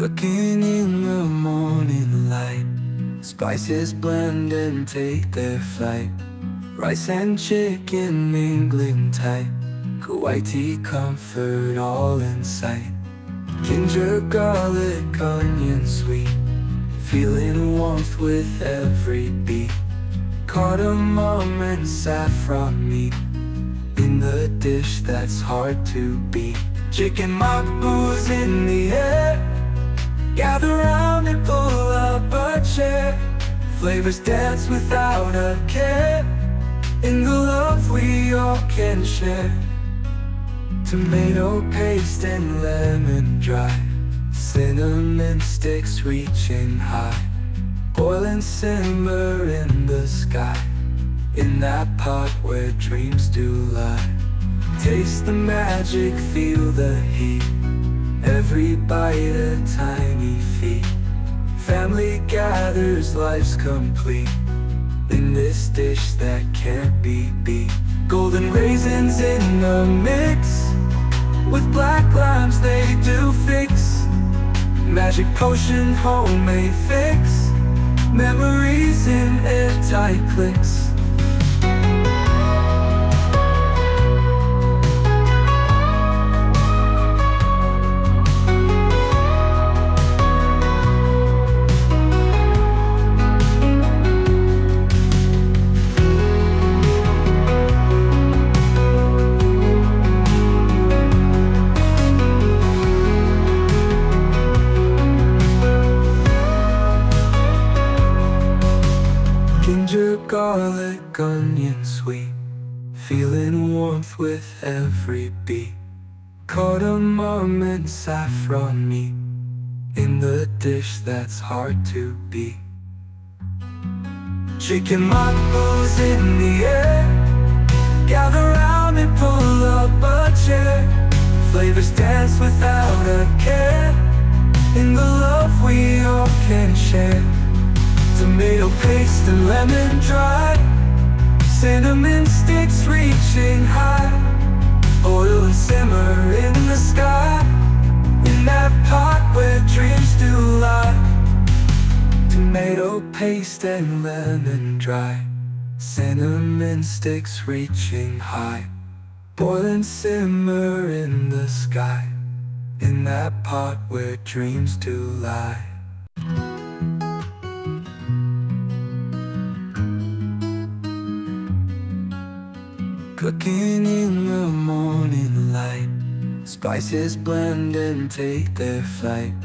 Cooking in the morning light, spices blend and take their flight. Rice and chicken mingling tight, Kuwaiti comfort all in sight. Ginger, garlic, onion sweet, feeling warmth with every beat. Cardamom and saffron meat, in the dish that's hard to beat. Chicken Machboos in the air, gather round and pull up a chair. Flavors dance without a care, in the love we all can share. Tomato paste and lemon dry, cinnamon sticks reaching high. Boil and simmer in the sky, in that pot where dreams do lie. Taste the magic, feel the heat, every bite a tiny feat. Family gathers, life's complete, in this dish that can't be beat. Golden raisins in the mix, with black limes they do fix. Magic potion, homemade fix, memories in airtight clicks. Ginger, garlic, onion sweet, feeling warmth with every beat. Cardamom and saffron meat, in the dish that's hard to beat. Chicken Machboos in the air, gather round and pull up a chair. Flavors dance without a care, in the love we all can share. Tomato paste and lemon dry, cinnamon sticks reaching high. Oil and simmer in the sky, in that pot where dreams do lie. Tomato paste and lemon dry, cinnamon sticks reaching high. Boil and simmer in the sky, in that pot where dreams do lie. Cooking in the morning light, spices blend and take their flight.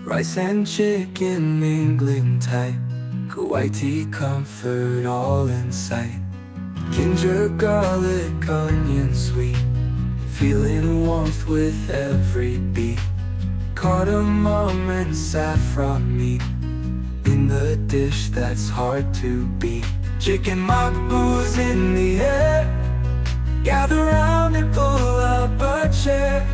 Rice and chicken mingling tight, Kuwaiti comfort all in sight. Ginger, garlic, onion sweet, feeling warmth with every beat. Cardamom and saffron meat, in the dish that's hard to beat. Chicken Machboos in the air, gather round and pull up a chair.